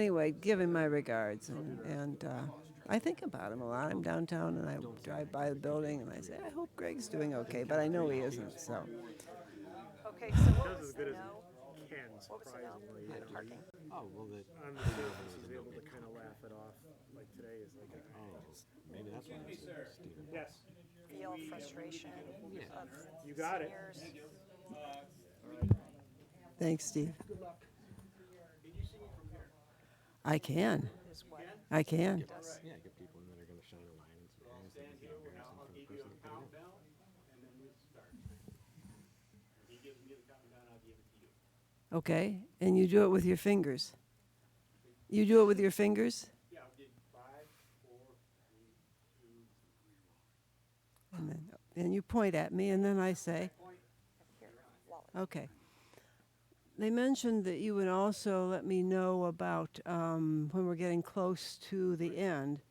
Anyway, give him my regards, and I think about him a lot. I'm downtown and I drive by the building and I say, I hope Greg's doing okay, but I know he isn't. So Okay, so what was the no? Can, What was the no? surprisingly, you know, Parking. Oh, well, on the surface, he's able to kind of laugh it off. Like today is like, maybe that's why I said Stephen. yes, Feel frustration Yeah. of you got it. seniors. thanks, Steve. I can. Is what I can. does. Yeah, get people in that are going to shine a light and some things that you can embarrass them for the person that put it in. Okay, and you do it with your fingers. You do it with your fingers? And you point at me, and then I say, Here, wallet. okay. They mentioned that you would also let me know about when we're getting close to the end.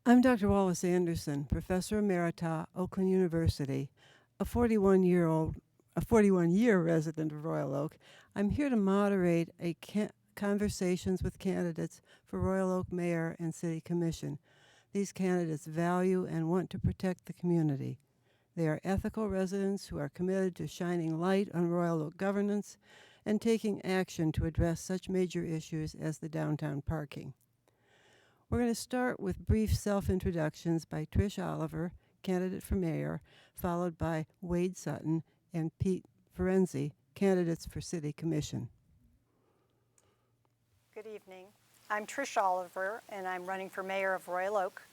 I'm Dr. Wallace Anderson, Professor Emerita, Oakland University, a 41-year resident of Royal Oak, I'm here to moderate conversations with candidates for Royal Oak Mayor and City Commission. These candidates value and want to protect the community. They are ethical residents who are committed to shining light on Royal Oak governance and taking action to address such major issues as the downtown parking. We're going to start with brief self-introductions by Trish Oliver, candidate for mayor, followed by Wade Sutton and Pete Ferenczy, candidates for city commission. Good evening. I'm Trish Oliver, and I'm running for mayor of Royal Oak.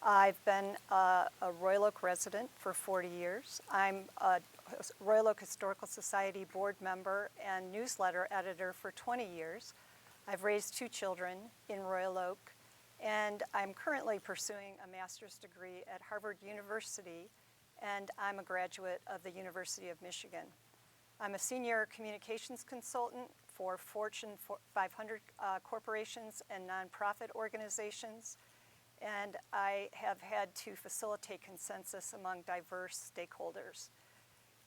I've been a Royal Oak resident for 40 years. I'm a Royal Oak Historical Society board member and newsletter editor for 20 years. I've raised 2 children in Royal Oak, and I'm currently pursuing a master's degree at Harvard University, and I'm a graduate of the University of Michigan. I'm a senior communications consultant for Fortune 500 corporations and nonprofit organizations, and I have had to facilitate consensus among diverse stakeholders.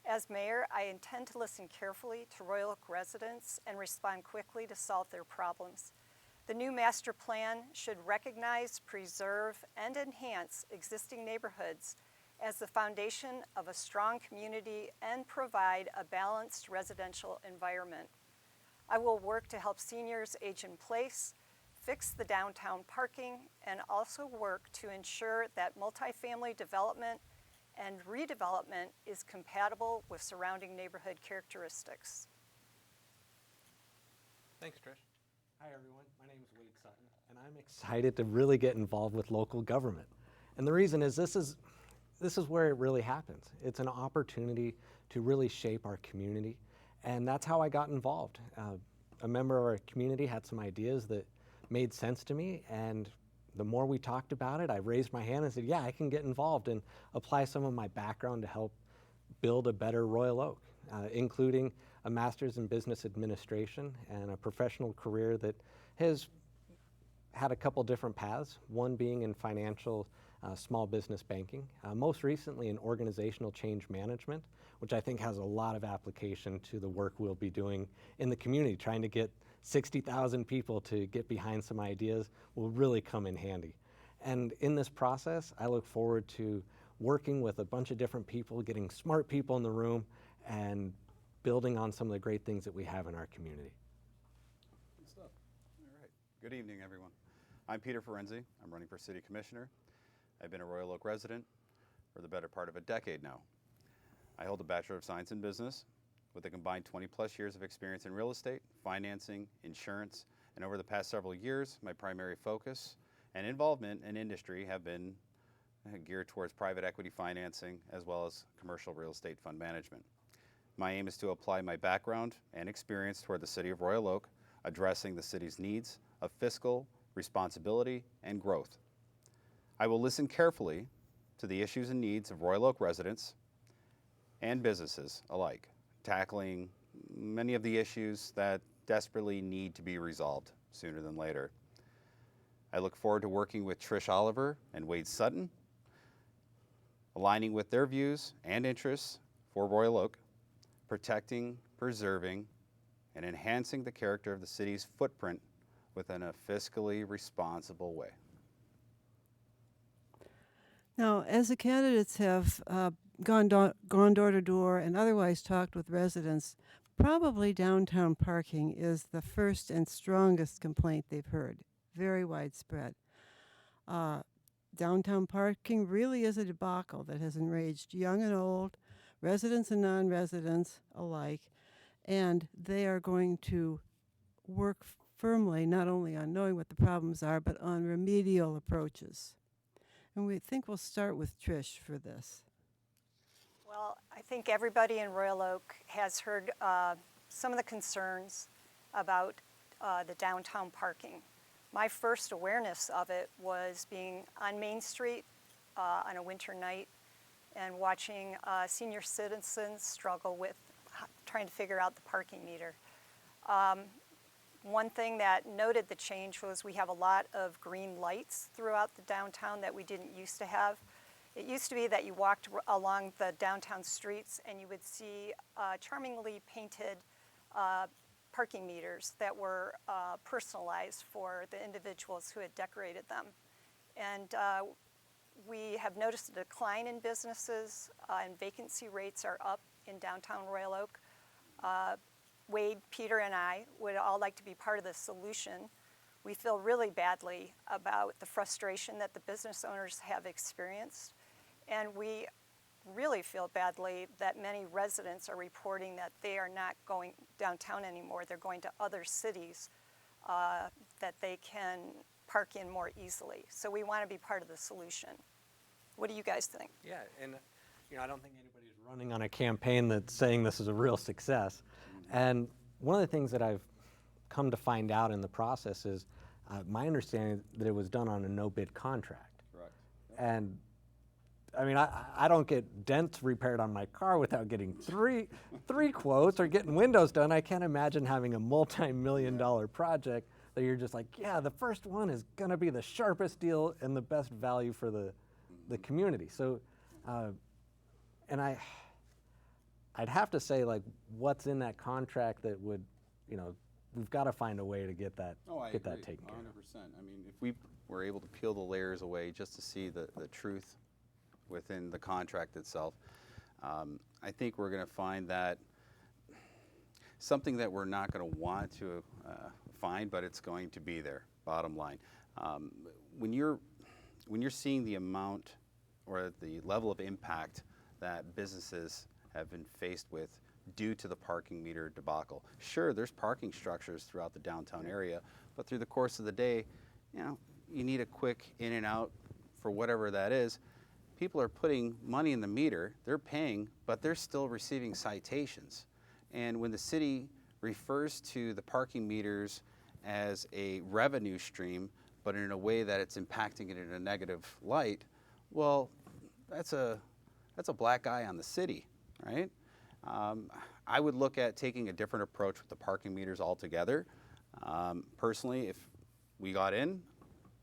As mayor, I intend to listen carefully to Royal Oak residents and respond quickly to solve their problems. The new master plan should recognize, preserve, and enhance existing neighborhoods as the foundation of a strong community and provide a balanced residential environment. I will work to help seniors age in place, fix the downtown parking, and also work to ensure that multifamily development and redevelopment is compatible with surrounding neighborhood characteristics. Thanks, Trish. Hi, everyone. My name is Wade Sutton, and I'm excited to really get involved with local government. And the reason is this is where it really happens. It's an opportunity to really shape our community, and that's how I got involved. A member of our community had some ideas that made sense to me, and the more we talked about it, I raised my hand and said, yeah, I can get involved and apply some of my background to help build a better Royal Oak, including a master's in business administration and a professional career that has had a couple different paths, one being in financial small business banking, most recently in organizational change management, which I think has a lot of application to the work we'll be doing in the community. Trying to get 60,000 people to get behind some ideas will really come in handy. And in this process, I look forward to working with a bunch of different people, getting smart people in the room, and building on some of the great things that we have in our community. Good stuff. All right. Good evening, everyone. I'm Peter Ferenczy. I'm running for City Commissioner. I've been a Royal Oak resident for the better part of a decade now. I hold a Bachelor of Science in Business with a combined 20-plus years of experience in real estate, financing, insurance, and over the past several years, my primary focus and involvement in industry have been geared towards private equity financing as well as commercial real estate fund management. My aim is to apply my background and experience toward the City of Royal Oak, addressing the city's needs of fiscal responsibility and growth. I will listen carefully to the issues and needs of Royal Oak residents and businesses alike, tackling many of the issues that desperately need to be resolved sooner than later. I look forward to working with Trish Oliver and Wade Sutton, aligning with their views and interests for Royal Oak, protecting, preserving, and enhancing the character of the city's footprint within a fiscally responsible way. Now, as the candidates have gone door to door and otherwise talked with residents, probably downtown parking is the first and strongest complaint they've heard, very widespread. Downtown parking really is a debacle that has enraged young and old, residents and non-residents alike, and they are going to work firmly not only on knowing what the problems are, but on remedial approaches. And we think we'll start with Trish for this. Well, I think everybody in Royal Oak has heard some of the concerns about the downtown parking. My first awareness of it was being on Main Street on a winter night and watching senior citizens struggle with trying to figure out the parking meter. One thing that noted the change was we have a lot of green lights throughout the downtown that we didn't used to have. It used to be that you walked along the downtown streets and you would see charmingly painted parking meters that were personalized for the individuals who had decorated them. And we have noticed a decline in businesses and vacancy rates are up in downtown Royal Oak. Wade, Peter, and I would all like to be part of the solution. We feel really badly about the frustration that the business owners have experienced, and we really feel badly that many residents are reporting that they are not going downtown anymore. They're going to other cities that they can park in more easily. So we want to be part of the solution. What do you guys think? Yeah, and I don't think anybody's running on a campaign that's saying this is a real success. And one of the things that I've come to find out in the process is my understanding that it was done on a no-bid contract. Correct. And I mean, I don't get dents repaired on my car without getting three quotes or getting windows done. I can't imagine having a multi-million-dollar project that you're just like, yeah, the first one is going to be the sharpest deal and the best value for the community. So, and I'd have to say, like, what's in that contract that would, we've got to find a way to get that that taken care of. 100%. I mean, if we were able to peel the layers away just to see the truth within the contract itself, I think we're going to find that something that we're not going to want to find, but it's going to be there, bottom line. When you're seeing the amount or the level of impact that businesses have been faced with due to the parking meter debacle. Sure, there's parking structures throughout the downtown area, but through the course of the day, you need a quick in and out for whatever that is. People are putting money in the meter, they're paying, but they're still receiving citations. And when the city refers to the parking meters as a revenue stream, but in a way that it's impacting it in a negative light, well, that's a black eye on the city, right? I would look at taking a different approach with the parking meters altogether. Personally, if we got in,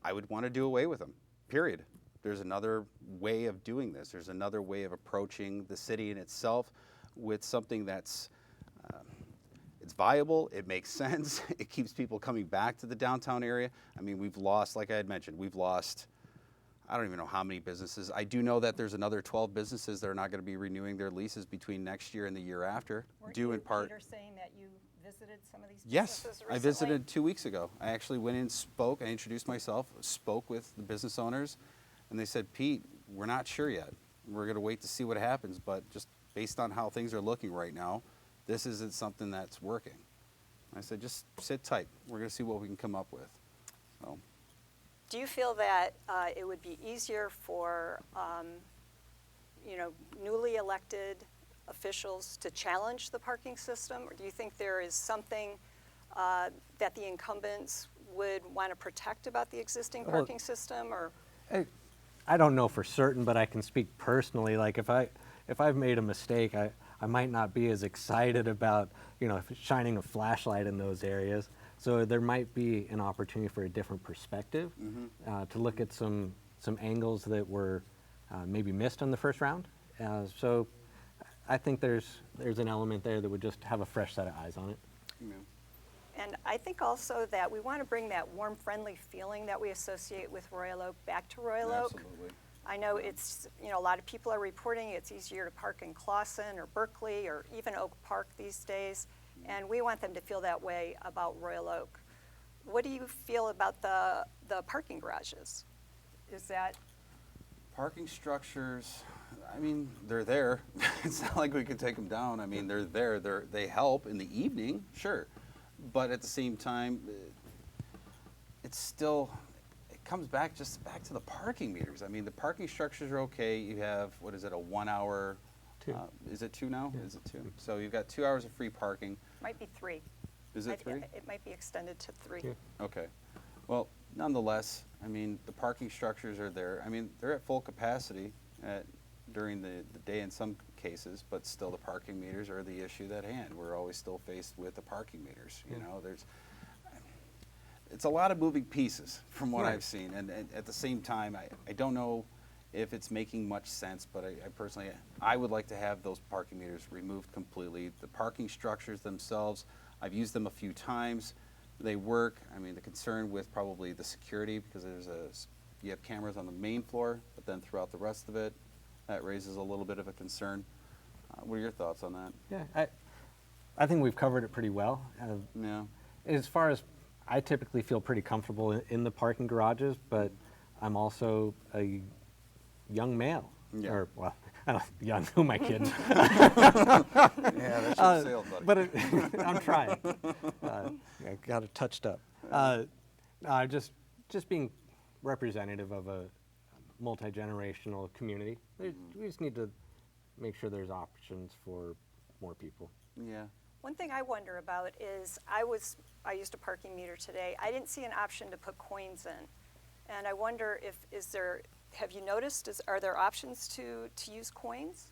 I would want to do away with them, period. There's another way of doing this. There's another way of approaching the city in itself with something that's it's viable, it makes sense, it keeps people coming back to the downtown area. I mean, we've lost, like I had mentioned, I don't even know how many businesses. I do know that there's another 12 businesses that are not going to be renewing their leases between next year and the year after, due in part. Peter, saying that you visited some of these Yes, businesses I recently? visited 2 weeks ago. I actually went in, spoke, I introduced myself, spoke with the business owners, and they said, Pete, we're not sure yet. We're going to wait to see what happens, but just based on how things are looking right now, this isn't something that's working. I said, just sit tight. We're going to see what we can come up with. So. Do you feel that it would be easier for newly elected officials to challenge the parking system, or do you think there is something that the incumbents would want to protect about the existing parking system? Or I don't know for certain, but I can speak personally. Like if I've made a mistake, I might not be as excited about shining a flashlight in those areas. So there might be an opportunity for a different perspective to look at some angles that were maybe missed on the first round. So I think there's an element there that would just have a fresh set of eyes on it. Yeah. And I think also that we want to bring that warm, friendly feeling that we associate with Royal Oak back to Royal Oak. Absolutely. I know it's, a lot of people are reporting it's easier to park in Clawson or Berkeley or even Oak Park these days, and we want them to feel that way about Royal Oak. What do you feel about the parking garages? Is that? Parking structures, I mean, they're there. It's not like we can take them down. I mean, they're there. They help in the evening, sure. But at the same time, it's still, it comes back to the parking meters. I mean, the parking structures are okay. You have, what is it, a 1 hour? 2. Is it 2 now? Yeah. Is it 2? So you've got 2 hours of free parking. Might be 3. Is it 3? It might be extended to 3. Yeah. Okay. Well, nonetheless, I mean, the parking structures are there. I mean, they're at full capacity during the day in some cases, but still the parking meters are the issue at hand. We're always still faced with the parking meters. It's a lot of moving pieces from what Right. I've seen. And at the same time, I don't know if it's making much sense, but I personally, I would like to have those parking meters removed completely. The parking structures themselves, I've used them a few times. They work. I mean, the concern with probably the security, because you have cameras on the main floor, but then throughout the rest of it, that raises a little bit of a concern. What are your thoughts on that? Yeah, I think we've covered it pretty well. Yeah. As far as, I typically feel pretty comfortable in the parking garages, but I'm also a young male. Yeah. Or, well, I don't know, young, who am I kidding? Yeah, that ship sailed, buddy. But I'm trying. I got it touched up. Just being representative of a multi-generational community. We just need to make sure there's options for more people. Yeah. One thing I wonder about is I used a parking meter today. I didn't see an option to put coins in, and I wonder if have you noticed? Are there options to use coins?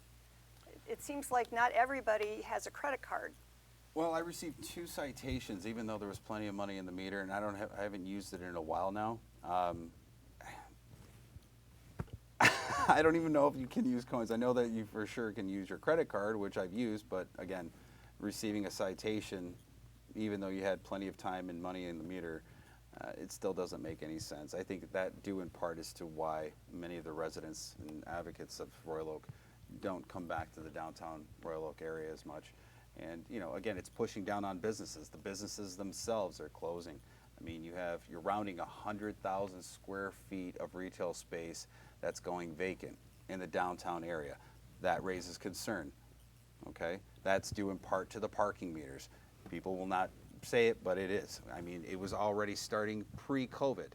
It seems like not everybody has a credit card. Well, I received 2 citations, even though there was plenty of money in the meter, and I haven't used it in a while now. I don't even know if you can use coins. I know that you for sure can use your credit card, which I've used, but again, receiving a citation, even though you had plenty of time and money in the meter, it still doesn't make any sense. I think that due in part is to why many of the residents and advocates of Royal Oak don't come back to the downtown Royal Oak area as much. And again, it's pushing down on businesses. The businesses themselves are closing. I mean, you're rounding 100,000 square feet of retail space that's going vacant in the downtown area. That raises concern. Okay, that's due in part to the parking meters. People will not say it, but it is. I mean, it was already starting pre-COVID,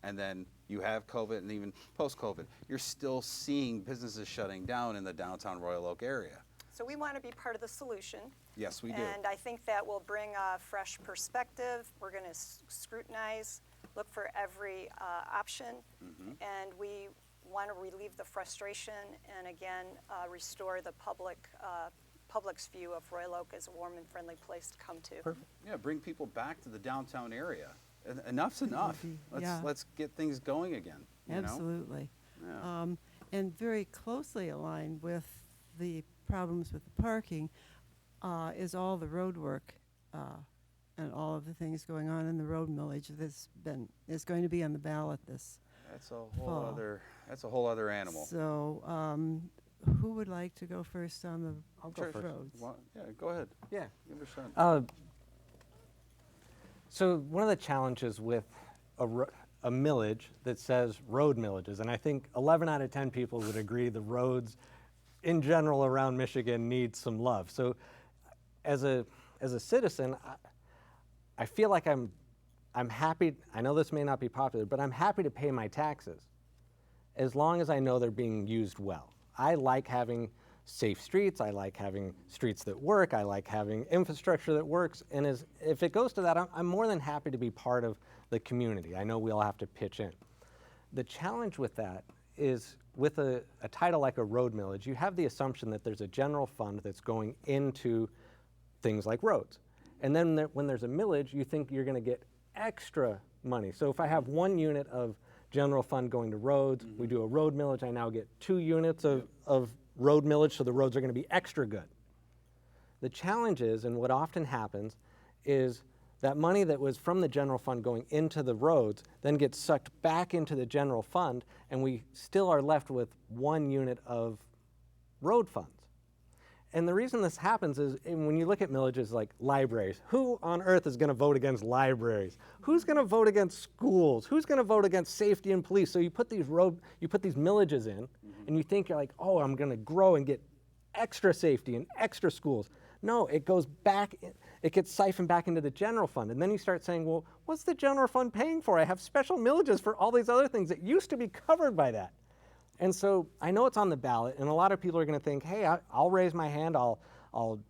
and then you have COVID, and even post-COVID, you're still seeing businesses shutting down in the downtown Royal Oak area. So we want to be part of the solution. Yes, we do. And I think that will bring a fresh perspective. We're going to scrutinize, look for every option, and we want to relieve the frustration and again restore the public's view of Royal Oak as a warm and friendly place to come to. Perfect. Yeah, bring people back to the downtown area. Enough's enough. Yeah. Let's get things going again. You know? Absolutely. Yeah. And very closely aligned with the problems with the parking is all the road work and all of the things going on in the road millage is going to be on the ballot this That's a whole fall. other. That's a whole other animal. So who would like to go first on the I'll go first. roads? Yeah, go ahead. Yeah. Give it a shot. So one of the challenges with a millage that says road millages, and I think 11 out of 10 people would agree the roads in general around Michigan need some love. So as a citizen, I feel like I'm happy. I know this may not be popular, but I'm happy to pay my taxes as long as I know they're being used well. I like having safe streets. I like having streets that work. I like having infrastructure that works. And if it goes to that, I'm more than happy to be part of the community. I know we all have to pitch in. The challenge with that is with a title like a road millage, you have the assumption that there's a general fund that's going into things like roads. And then when there's a millage, you think you're going to get extra money. So if I have 1 unit of general fund going to roads, we do a road millage, I now get 2 units of road millage, so the roads are going to be extra good. The challenge is, and what often happens, is that money that was from the general fund going into the roads then gets sucked back into the general fund, and we still are left with 1 unit of road funds. And the reason this happens is when you look at millages like libraries, who on earth is going to vote against libraries? Who's going to vote against schools? Who's going to vote against safety and police? So you put these millages in, and you think you're like, oh, I'm going to grow and get extra safety and extra schools. No, it goes back, it gets siphoned back into the general fund. And then you start saying, well, what's the general fund paying for? I have special millages for all these other things that used to be covered by that. And so I know it's on the ballot, and a lot of people are going to think, hey, I'll raise my hand, I'll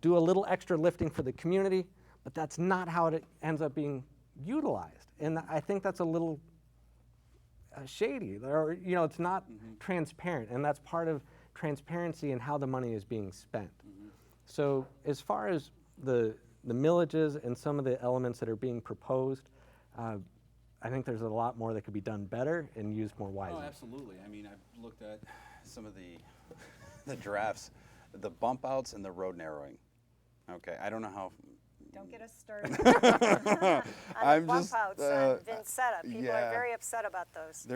do a little extra lifting for the community, but that's not how it ends up being utilized. And I think that's a little shady, or it's not transparent, and that's part of transparency in how the money is being spent. So as far as the millages and some of the elements that are being proposed, I I think there's a lot more that could be done better and used more wisely. Oh, absolutely. I mean, I've looked at some of the drafts, the bump outs and the road narrowing. Okay, I don't know how. Don't get us started on I'm the bump just, outs on Vincetta. People yeah. are very upset about those.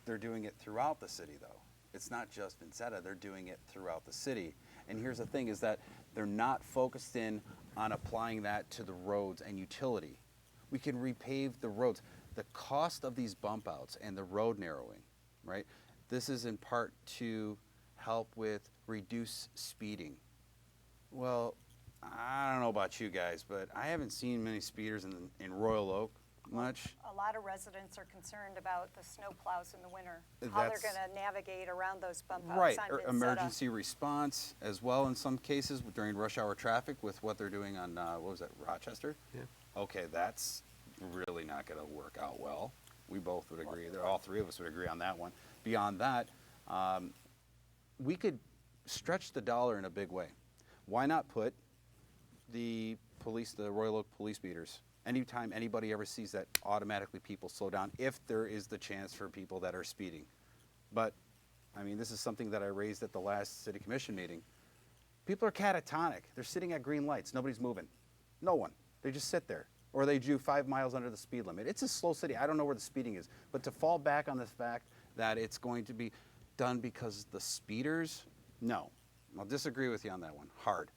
They're doing it throughout the city, though. It's not just Vincetta. They're doing it throughout the city. And here's the thing: is that they're not focused in on applying that to the roads and utility. We can repave the roads. The cost of these bump outs and the road narrowing, right? This is in part to help with reduce speeding. Well, I don't know about you guys, but I haven't seen many speeders in Royal Oak much. A lot of residents are concerned about the snow plows in the winter, how they're going to navigate around those bump outs Right, on or Vincetta. emergency response as well in some cases during rush hour traffic with what they're doing on, what was that, Rochester? Yeah. Okay, that's really not going to work out well. We both would agree, all three of us would agree on that one. Beyond that, we could stretch the dollar in a big way. Why not put the police, the Royal Oak police beaters, anytime anybody ever sees that, automatically people slow down if there is the chance for people that are speeding. But, I mean, this is something that I raised at the last city commission meeting. People are catatonic. They're sitting at green lights. Nobody's moving. No one. They just sit there. Or they do 5 miles under the speed limit. It's a slow city. I don't know where the speeding is. But to fall back on the fact that it's going to be done because the speeders, no. I'll disagree with you on that one, hard.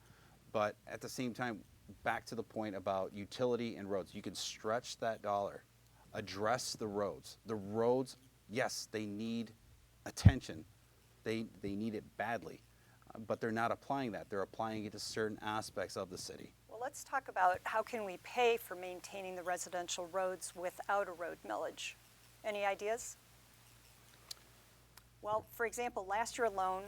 But at the same time, back to the point about utility and roads. You can stretch that dollar, address the roads. The roads, yes, they need attention. They need it badly. But they're not applying that. They're applying it to certain aspects of the city. Well, let's talk about how can we pay for maintaining the residential roads without a road millage. Any ideas? Well, for example, last year alone,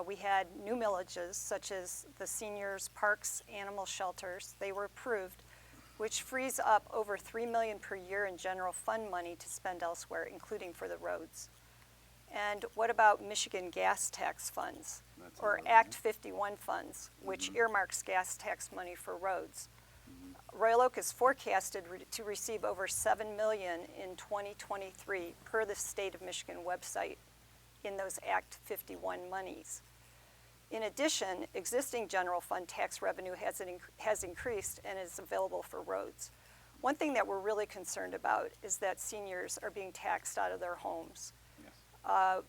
we had new millages such as the seniors, parks, animal shelters. They were approved, which frees up over $3 million per year in general fund money to spend elsewhere, including for the roads. And what about Michigan gas tax funds or Act 51 funds, which earmarks gas tax money for roads? Royal Oak is forecasted to receive over $7 million in 2023 per the State of Michigan website in those Act 51 monies. In addition, existing general fund tax revenue has increased and is available for roads. One thing that we're really concerned about is that seniors are being taxed out of their homes. Yes.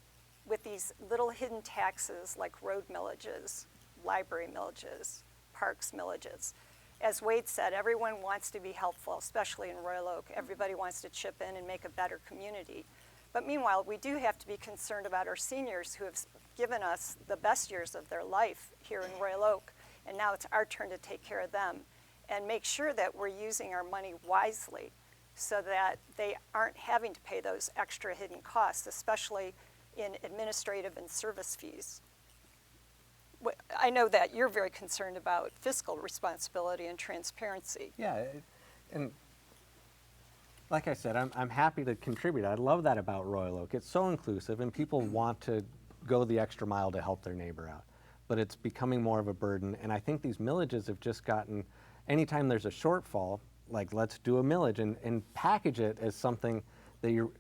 With these little hidden taxes like road millages, library millages, parks millages. As Wade said, everyone wants to be helpful, especially in Royal Oak. Everybody wants to chip in and make a better community. But meanwhile, we do have to be concerned about our seniors who have given us the best years of their life here in Royal Oak, and now it's our turn to take care of them and make sure that we're using our money wisely so that they aren't having to pay those extra hidden costs, especially in administrative and service fees. I know that you're very concerned about fiscal responsibility and transparency. Yeah, and like I said, I'm happy to contribute. I love that about Royal Oak. It's so inclusive, and people want to go the extra mile to help their neighbor out. But it's becoming more of a burden, and I think these millages have just gotten, anytime there's a shortfall, like let's do a millage and package it as something that you're,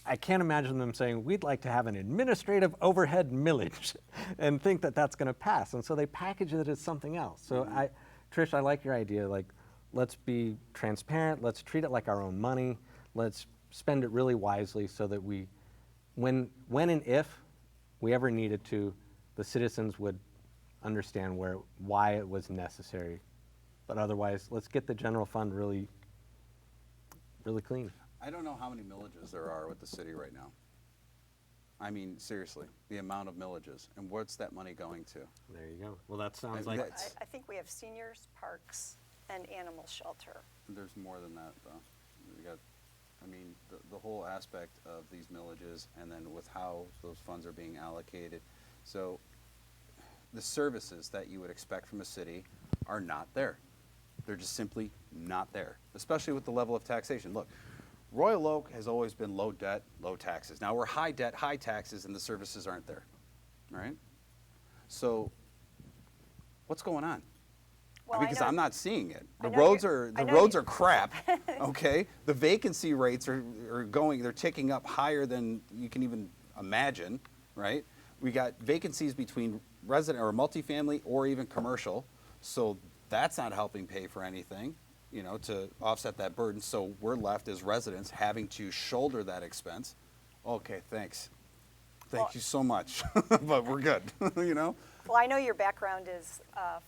I can't imagine them saying, we'd like to have an administrative overhead millage and think that that's going to pass. And so they package it as something else. So Trish, I like your idea. Like, let's be transparent. Let's treat it like our own money. Let's spend it really wisely so that we, when and if we ever needed to, the citizens would understand why it was necessary. But otherwise, let's get the general fund really, really clean. I don't know how many millages there are with the city right now. I mean, seriously, the amount of millages, and what's that money going to? There you go. Well, that sounds And like that's- I think we have seniors, parks, and animal shelter. There's more than that, though. We got, I mean, the whole aspect of these millages, and then with how those funds are being allocated. So the services that you would expect from a city are not there. They're just simply not there, especially with the level of taxation. Look, Royal Oak has always been low debt, low taxes. Now we're high debt, high taxes, and the services aren't there, all right? So what's going on? Well, I because know- I'm not seeing it. I The know roads you- are I the know roads you- are crap. Okay, the vacancy rates are going. They're ticking up higher than you can even imagine. Right? We got vacancies between resident or multifamily or even commercial. So that's not helping pay for anything, you know, to offset that burden. So we're left as residents having to shoulder that expense. Okay, thanks. Thank Well- you so much, but we're good, you know? Well, I know your background is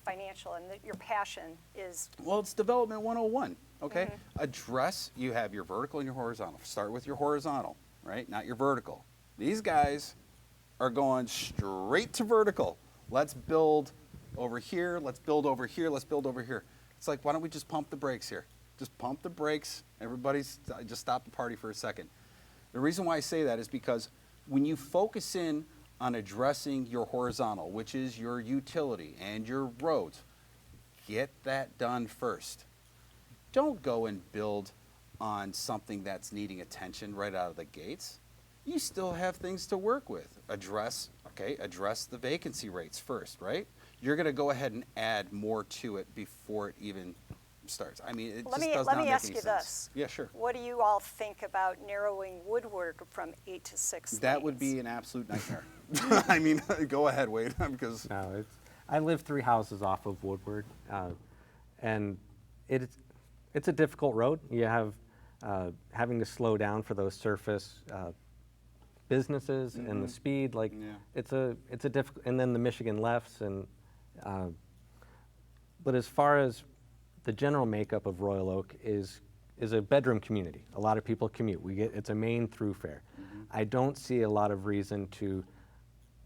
financial and that your passion is, Well, it's Development 101, okay? Address, you have your vertical and your horizontal. Start with your horizontal, right? Not your vertical. These guys are going straight to vertical. Let's build over here, let's build over here, let's build over here. It's like, why don't we just pump the brakes here? Just pump the brakes. Everybody's, just stop the party for a second. The reason why I say that is because when you focus in on addressing your horizontal, which is your utility and your roads, get that done first. Don't go and build on something that's needing attention right out of the gates. You still have things to work with. Address the vacancy rates first, right? You're going to go ahead and add more to it before it even starts. I mean, it let just me, does let not me make ask any you sense. this. Yeah, sure. What do you all think about narrowing Woodward from 8 to 6 That would lanes? be an absolute nightmare. I mean, go ahead, Wade, because No, I live 3 houses off of Woodward, and it's a difficult road. You have having to slow down for those surface businesses and the speed. Like Yeah. it's a difficult, and then the Michigan lefts and. But as far as the general makeup of Royal Oak is a bedroom community. A lot of people commute. It's a main thoroughfare. I don't see a lot of reason to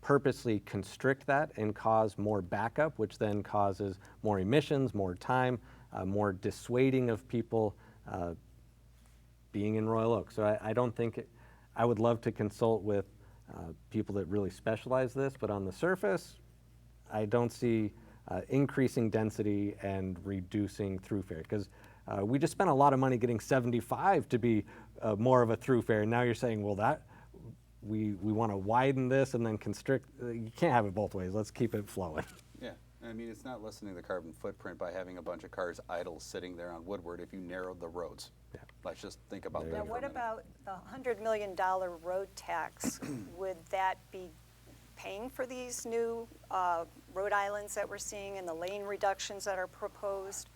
purposely constrict that and cause more backup, which then causes more emissions, more time, more dissuading of people being in Royal Oak. So I don't think I would love to consult with people that really specialize this, but on the surface, I don't see increasing density and reducing throughfare, because we just spent a lot of money getting 75 to be more of a throughfare, and now you're saying, well, that we want to widen this and then constrict. You can't have it both ways. Let's keep it flowing. yeah, I mean, it's not lessening the carbon footprint by having a bunch of cars idle sitting there on Woodward if you narrowed the roads. Yeah. Let's just think about There that. Now, for a what minute. about the $100 million road tax? Would that be paying for these new road islands that we're seeing and the lane reductions that are proposed?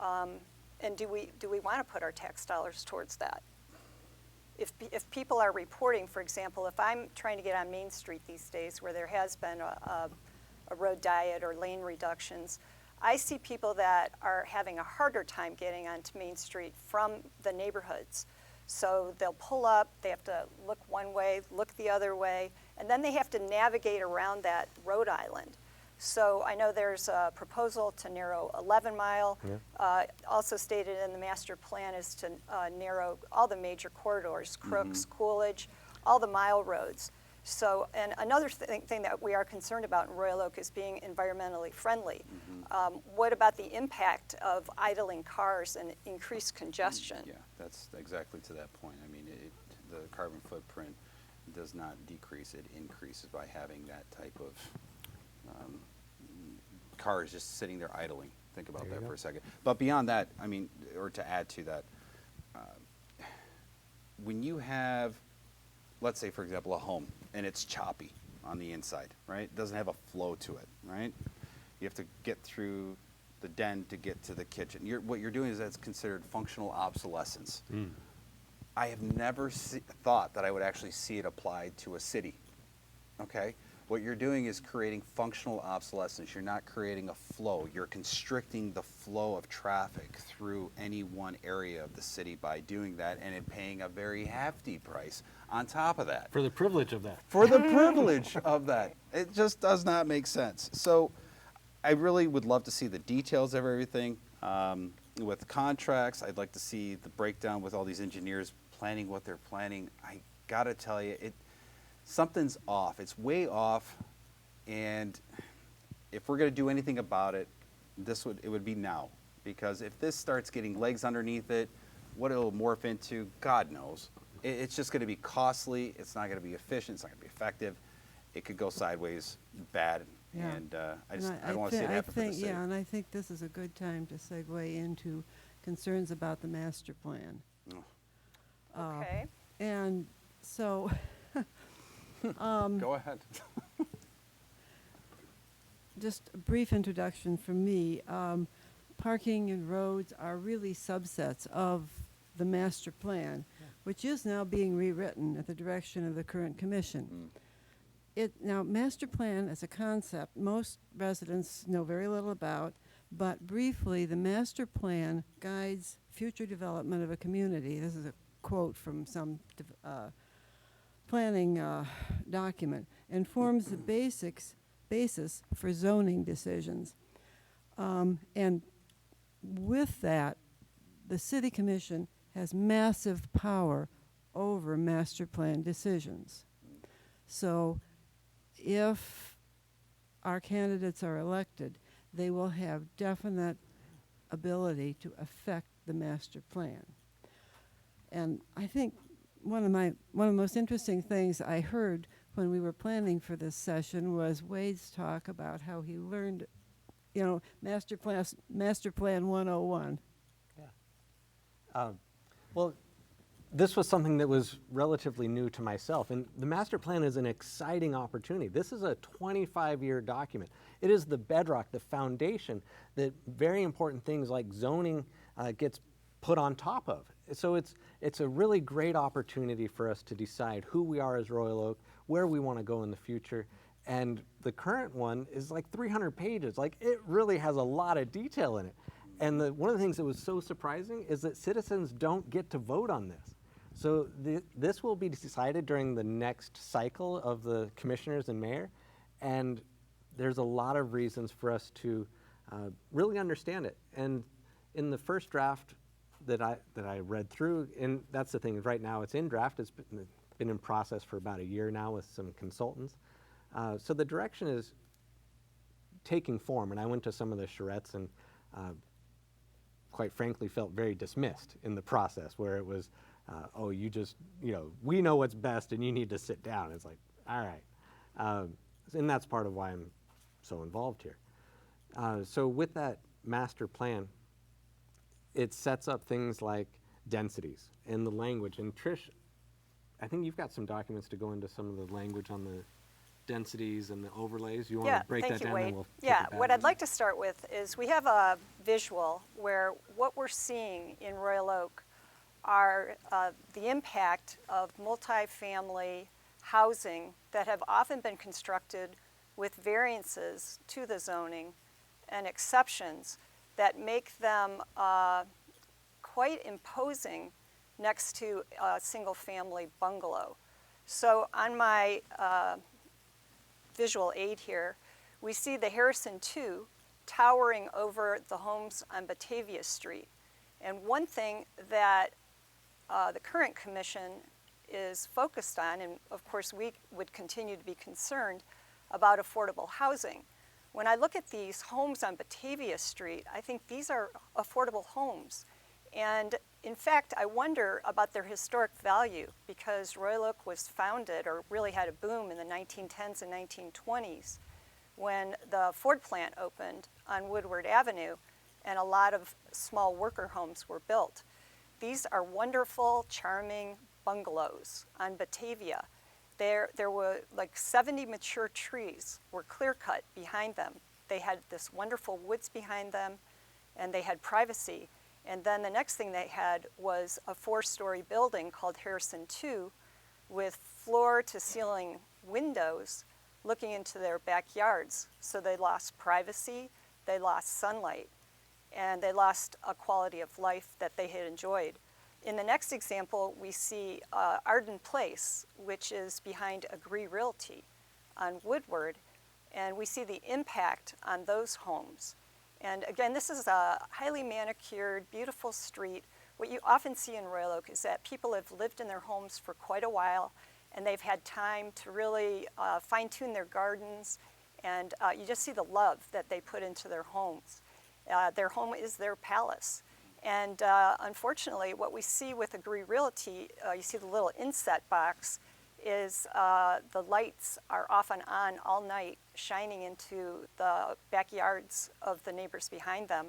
And do we want to put our tax dollars towards that? If people are reporting, for example, if I'm trying to get on Main Street these days where there has been a road diet or lane reductions, I see people that are having a harder time getting onto Main Street from the neighborhoods. So they'll pull up, they have to look one way, look the other way, and then they have to navigate around that road island. So I know there's a proposal to narrow 11 Mile. Also stated in the master plan is to narrow all the major corridors, Crooks, Coolidge, all the mile roads. So, and another thing that we are concerned about in Royal Oak is being environmentally friendly. What about the impact of idling cars and increased congestion? Yeah, that's exactly to that point. I mean, the carbon footprint does not decrease, it increases by having that type of cars just sitting there idling. Think about There you that go. for a second. But beyond that, I mean, or to add to that, when you have, let's say, for example, a home, and it's choppy on the inside, right? It doesn't have a flow to it, right? You have to get through the den to get to the kitchen. What you're doing is that's considered functional obsolescence. I have never thought that I would actually see it applied to a city, okay? What you're doing is creating functional obsolescence. You're not creating a flow. You're constricting the flow of traffic through any one area of the city by doing that, and it paying a very hefty price on top of that. For the privilege of that. For the privilege of that. It just does not make sense. So I really would love to see the details of everything. With contracts, I'd like to see the breakdown with all these engineers planning what they're planning. I gotta tell you, something's off. It's way off, and if we're gonna do anything about it, it would be now. Because if this starts getting legs underneath it, what it'll morph into, God knows. It's just gonna be costly, it's not gonna be efficient, it's not gonna be effective. It could go sideways bad Yeah. And I And just I don't want to see it happen for the city. Yeah, and I think this is a good time to segue into concerns about the master plan. Okay. And so, Go ahead. just a brief introduction from me. Parking and roads are really subsets of the master plan, which is now being rewritten at the direction of the current commission. Now, master plan as a concept, most residents know very little about, but briefly, the master plan guides future development of a community. This is a quote from some planning document, and forms the basis for zoning decisions. And with that, the city commission has massive power over master plan decisions. So if our candidates are elected, they will have definite ability to affect the master plan. And I think one of the most interesting things I heard when we were planning for this session was Wade's talk about how he learned, Master Plan 101. Well, this was something that was relatively new to myself, and the master plan is an exciting opportunity. This is a 25-year document. It is the bedrock, the foundation that very important things like zoning gets put on top of. So it's a really great opportunity for us to decide who we are as Royal Oak, where we want to go in the future. And the current one is like 300 pages. Like, it really has a lot of detail in it. And one of the things that was so surprising is that citizens don't get to vote on this. So this will be decided during the next cycle of the commissioners and mayor. And there's a lot of reasons for us to really understand it. And in the first draft that I read through, and that's the thing, right now it's in draft. It's been in process for about a year now with some consultants. So the direction is taking form, and I went to some of the charrettes and quite frankly felt very dismissed in the process, where it was, oh, you just, we know what's best and you need to sit down. It's like, all right. And that's part of why I'm so involved here. So with that master plan, it sets up things like densities and the language. And Trish, I think you've got some documents to go into some of the language on the densities and the overlays. You want to break thank that you, down? Wade. And we'll Yeah, what I'd like to start with is we have a visual where what we're seeing in Royal Oak are the impact of multifamily housing that have often been constructed with variances to the zoning and exceptions that make them quite imposing next to a single-family bungalow. So on my visual aid here, we see the Harrison 2 towering over the homes on Batavia Street. And one thing that the current commission is focused on, and of course we would continue to be concerned about affordable housing. When I look at these homes on Batavia Street, I think these are affordable homes. And in fact, I wonder about their historic value, because Royal Oak was founded, or really had a boom, in the 1910s and 1920s when the Ford plant opened on Woodward Avenue and a lot of small worker homes were built. These are wonderful, charming bungalows on Batavia. There were like 70 mature trees were clear-cut behind them. They had this wonderful woods behind them, and they had privacy. And then the next thing they had was a 4-story building called Harrison 2 with floor-to-ceiling windows looking into their backyards. So they lost privacy, they lost sunlight, and they lost a quality of life that they had enjoyed. In the next example, we see Arden Place, which is behind Agree Realty on Woodward, and we see the impact on those homes. And again, this is a highly manicured, beautiful street. What you often see in Royal Oak is that people have lived in their homes for quite a while, and they've had time to really fine-tune their gardens, and you just see the love that they put into their homes. Their home is their palace. And unfortunately, what we see with Agree Realty, you see the little inset box, is the lights are often on all night, shining into the backyards of the neighbors behind them.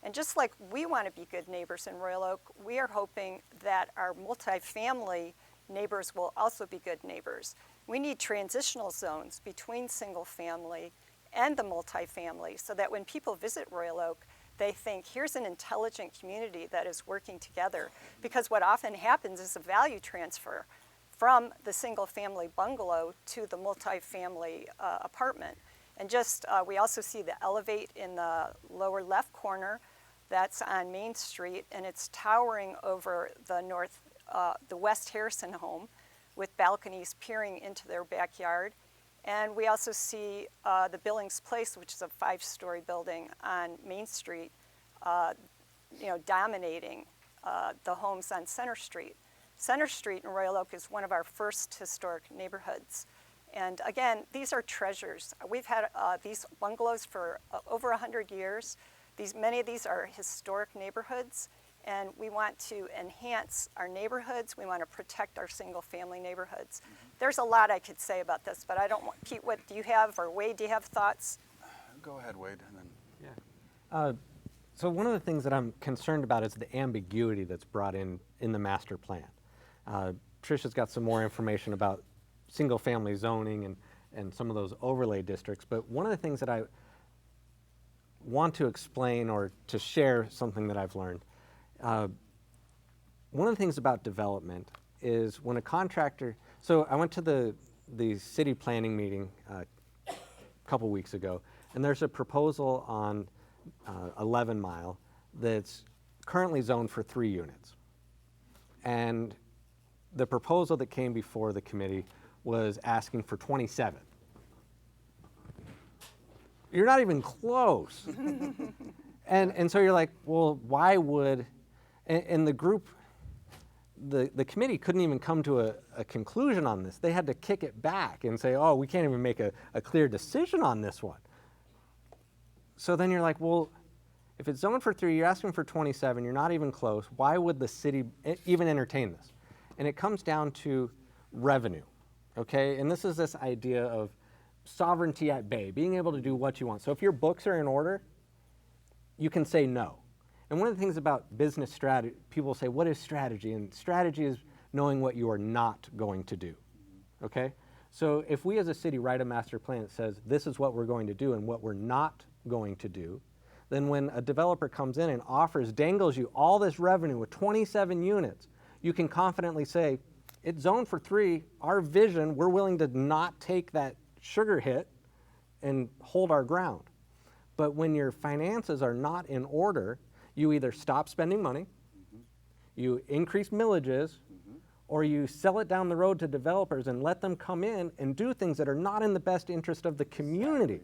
And just like we want to be good neighbors in Royal Oak, we are hoping that our multifamily neighbors will also be good neighbors. We need transitional zones between single family and the multifamily so that when people visit Royal Oak, they think, here's an intelligent community that is working together. Because what often happens is a value transfer from the single family bungalow to the multifamily apartment. And just, we also see the Elevate in the lower left corner. That's on Main Street, and it's towering over the West Harrison home with balconies peering into their backyard. And we also see the Billings Place, which is a 5-story building on Main Street, dominating the homes on Center Street. Center Street in Royal Oak is one of our first historic neighborhoods. And again, these are treasures. We've had these bungalows for over 100 years. Many of these are historic neighborhoods, and we want to enhance our neighborhoods. We want to protect our single-family neighborhoods. There's a lot I could say about this, but I don't want, Pete, what do you have, or Wade, do you have thoughts? Go ahead, Wade. And then. Yeah. So one of the things that I'm concerned about is the ambiguity that's brought in the master plan. Tricia's got some more information about single-family zoning and some of those overlay districts, but one of the things that I want to explain or to share something that I've learned. One of the things about development is when a contractor, so I went to the city planning meeting a couple weeks ago, and there's a proposal on 11 Mile that's currently zoned for 3 units. And the proposal that came before the committee was asking for 27. You're not even close. and so you're like, well, why would, and the group, the committee couldn't even come to a conclusion on this. They had to kick it back and say, oh, we can't even make a clear decision on this one. So then you're like, well, if it's zoned for 3, you're asking for 27, you're not even close, why would the city even entertain this? And it comes down to revenue, okay? And this is this idea of sovereignty at bay, being able to do what you want. So if your books are in order, you can say no. And one of the things about business strategy, people say, what is strategy? And strategy is knowing what you are not going to do, okay? So if we as a city write a master plan that says this is what we're going to do and what we're not going to do, then when a developer comes in and dangles you all this revenue with 27 units, you can confidently say, it's zoned for 3, our vision, we're willing to not take that sugar hit and hold our ground. But when your finances are not in order, you either stop spending money, you increase millages, or you sell it down the road to developers and let them come in and do things that are not in the best interest of the community.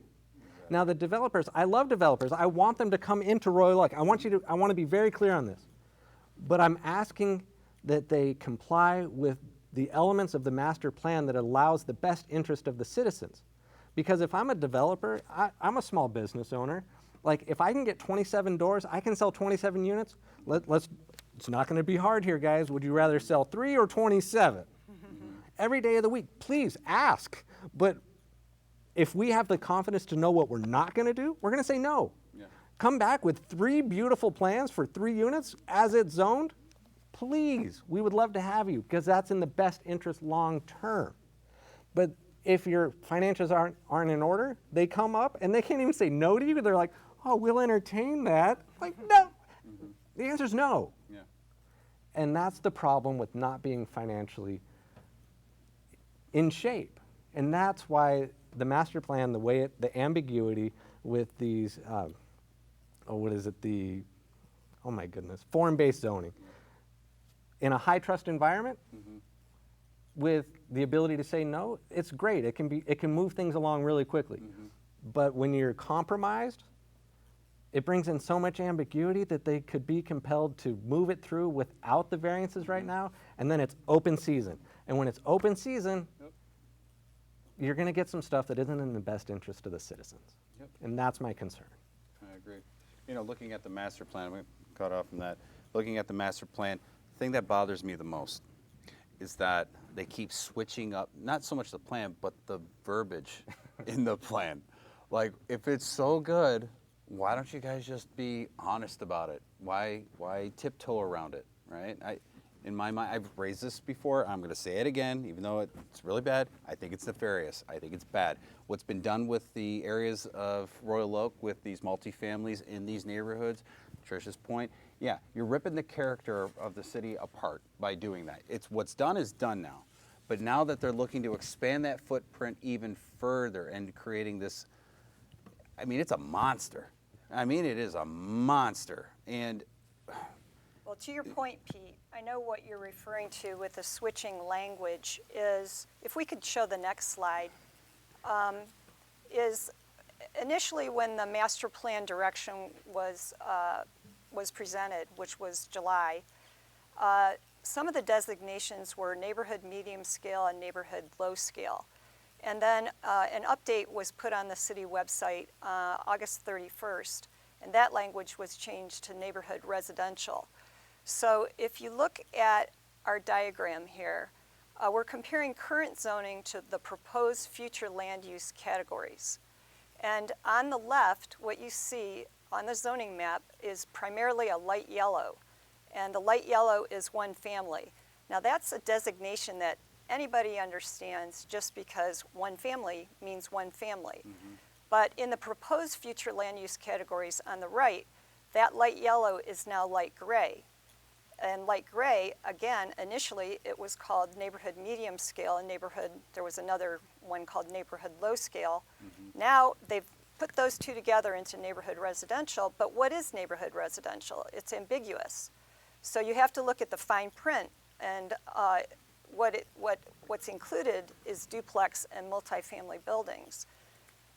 Now the developers, I love developers. I want them to come into Royal Oak. I want to be very clear on this. But I'm asking that they comply with the elements of the master plan that allows the best interest of the citizens. Because if I'm a developer, I'm a small business owner, like if I can get 27 doors, I can sell 27 units. It's not going to be hard here, guys. Would you rather sell 3 or 27? Every day of the week, please ask. But if we have the confidence to know what we're not going to do, we're going to say no. Yeah. Come back with 3 beautiful plans for 3 units as it's zoned. Please, we would love to have you because that's in the best interest long term. But if your financials aren't in order, they come up and they can't even say no to you. They're like, oh, we'll entertain that. Like, no. The answer is no. Yeah. And that's the problem with not being financially in shape. And that's why the master plan, the ambiguity with these, form-based zoning. In a high-trust environment, with the ability to say no, it's great. It can move things along really quickly. But when you're compromised, it brings in so much ambiguity that they could be compelled to move it through without the variances right now, and then it's open season. And when it's open season, you're going to get some stuff that isn't in the best interest of the citizens. And that's my concern. I agree. You know, looking at the master plan, we got off from that. Looking at the master plan, the thing that bothers me the most is that they keep switching up, not so much the plan, but the verbiage in the plan. Like, if it's so good, why don't you guys just be honest about it? Why tiptoe around it, right? In my mind, I've raised this before. I'm going to say it again, even though it's really bad. I think it's nefarious. I think it's bad. What's been done with the areas of Royal Oak with these multifamilies in these neighborhoods, Trish's point, yeah, you're ripping the character of the city apart by doing that. It's what's done is done now. But now that they're looking to expand that footprint even further and creating this, I mean, it's a monster. I mean, it is a monster. And Well, to your point, Pete, I know what you're referring to with the switching language is, if we could show the next slide, is initially when the master plan direction was presented, which was July, some of the designations were neighborhood medium scale and neighborhood low scale. And then an update was put on the city website August 31st, and that language was changed to neighborhood residential. So if you look at our diagram here, we're comparing current zoning to the proposed future land use categories. And on the left, what you see on the zoning map is primarily a light yellow. And the light yellow is one family. Now that's a designation that anybody understands just because one family means one family. Mm-hmm. But in the proposed future land use categories on the right, that light yellow is now light gray. And light gray, again, initially it was called neighborhood medium scale and there was another one called neighborhood low scale. Mm-hmm. Now they've put those two together into neighborhood residential, but what is neighborhood residential? It's ambiguous. So you have to look at the fine print, and what's included is duplex and multifamily buildings.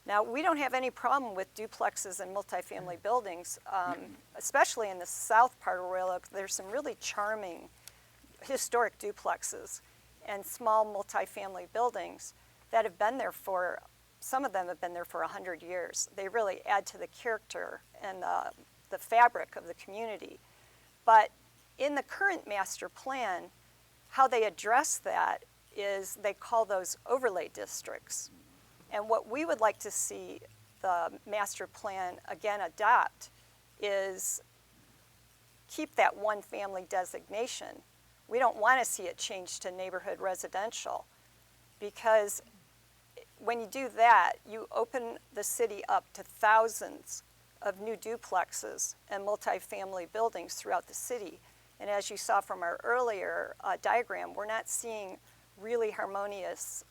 Now, we don't have any problem with duplexes and multifamily buildings, especially in the south part of Royal Oak. There's some really charming historic duplexes and small multifamily buildings that have been there for, some of them have been there for 100 years. They really add to the character and the fabric of the community. But in the current master plan, how they address that is they call those overlay districts. And what we would like to see the master plan again adopt is keep that one family designation. We don't want to see it changed to neighborhood residential, because when you do that, you open the city up to thousands of new duplexes and multifamily buildings throughout the city. And as you saw from our earlier diagram, we're not seeing really harmonious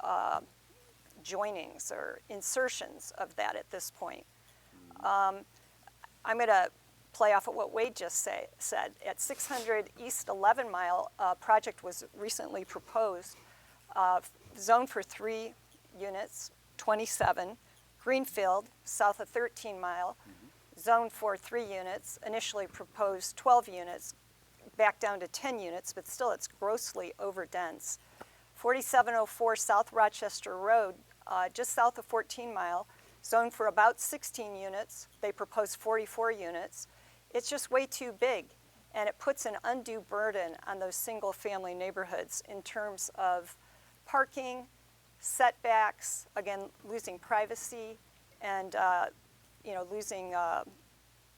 joinings or insertions of that at this point. I'm going to play off of what Wade just said. At 600 East 11 Mile, a project was recently proposed, zoned for 3 units, 27. Greenfield, south of 13 Mile, zoned for 3 units, initially proposed 12 units, back down to 10 units, but still it's grossly overdense. 4704 South Rochester Road, just south of 14 Mile, zoned for about 16 units. They proposed 44 units. It's just way too big, and it puts an undue burden on those single-family neighborhoods in terms of parking, setbacks, again, losing privacy, and losing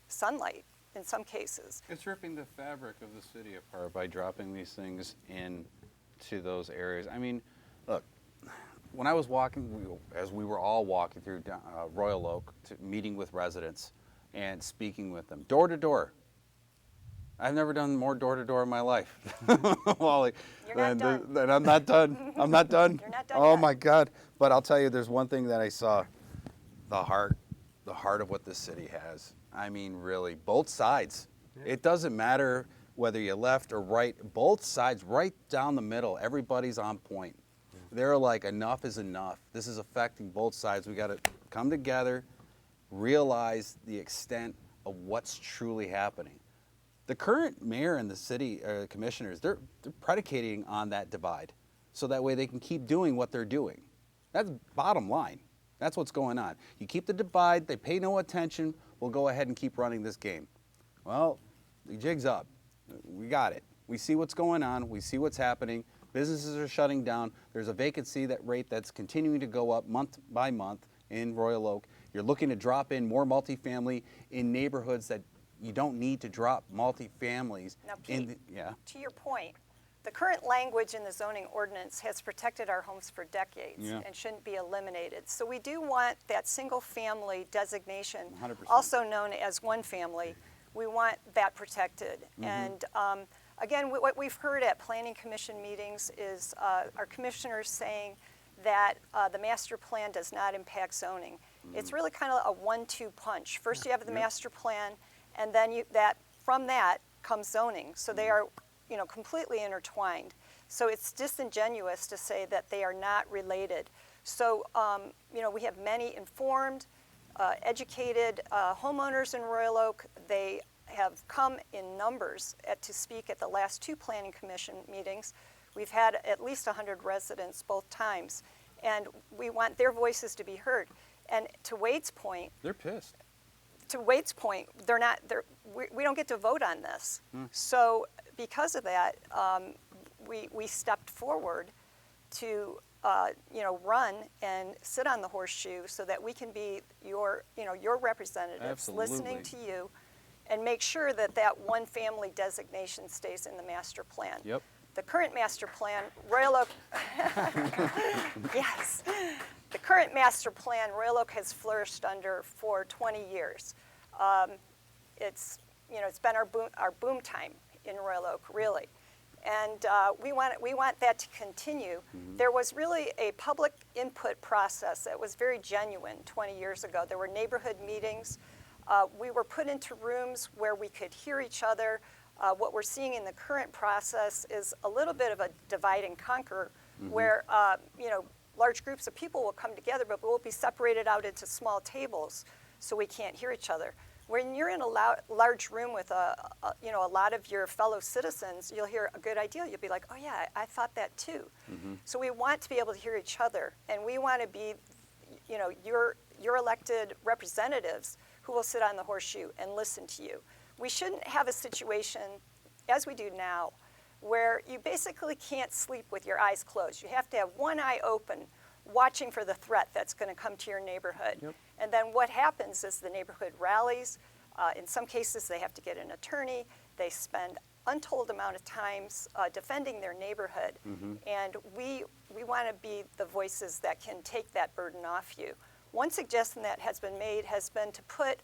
sunlight in some cases. It's ripping the fabric of the city apart by dropping these things into those areas. I mean, look, when I was walking, as we were all walking through Royal Oak, meeting with residents and speaking with them, door to door. I've never done more door to door in my life. Wally. You're not done. And I'm not done. I'm not done. You're not done Oh yet. my God. But I'll tell you, there's one thing that I saw, the heart of what this city has. I mean, really, both sides. Yeah. It doesn't matter whether you're left or right, both sides, right down the middle, everybody's on point. Yeah. They're like, enough is enough. This is affecting both sides. We got to come together, realize the extent of what's truly happening. The current mayor and the city commissioners, they're predicating on that divide, so that way they can keep doing what they're doing. That's bottom line. That's what's going on. You keep the divide, they pay no attention, we'll go ahead and keep running this game. Well, the jig's up. We got it. We see what's going on, we see what's happening. Businesses are shutting down. There's a vacancy rate that's continuing to go up month by month in Royal Oak. You're looking to drop in more multifamily in neighborhoods that you don't need to drop multifamilies. Now, in Pete, yeah. to your point, the current language in the zoning ordinance has protected our homes for decades Yeah. and shouldn't be eliminated. So we do want that single-family designation, 100%. also known as one family. We want that protected. And again, what we've heard at Planning Commission meetings is our commissioners saying that the master plan does not impact zoning. It's really kind of a 1-2 punch. First you have the master plan, and then from that comes zoning. So they are completely intertwined. So it's disingenuous to say that they are not related. So, we have many informed, educated homeowners in Royal Oak. They have come in numbers to speak at the last 2 Planning Commission meetings. We've had at least 100 residents both times, and we want their voices to be heard. And to Wade's point, They're pissed. we don't get to vote on this. So because of that, we stepped forward to run and sit on the horseshoe so that we can be your representatives, listening to you, and make sure that one family designation stays in the master plan. Yep. The current master plan, Royal Oak, yes, the current master plan Royal Oak has flourished under for 20 years. It's been our boom time in Royal Oak, really. And we want that to continue. There was really a public input process that was very genuine 20 years ago. There were neighborhood meetings. We were put into rooms where we could hear each other. What we're seeing in the current process is a little bit of a divide and conquer, where large groups of people will come together, but we'll be separated out into small tables, so we can't hear each other. When you're in a large room with a lot of your fellow citizens, you'll hear a good idea. You'll be like, oh yeah, I thought that too. So we want to be able to hear each other, and we want to be, your elected representatives who will sit on the horseshoe and listen to you. We shouldn't have a situation, as we do now, where you basically can't sleep with your eyes closed. You have to have one eye open, watching for the threat that's going to come to your neighborhood. Yep. And then what happens is the neighborhood rallies. In some cases, they have to get an attorney. They spend untold amount of times defending their neighborhood. And we want to be the voices that can take that burden off you. One suggestion that has been made has been to put,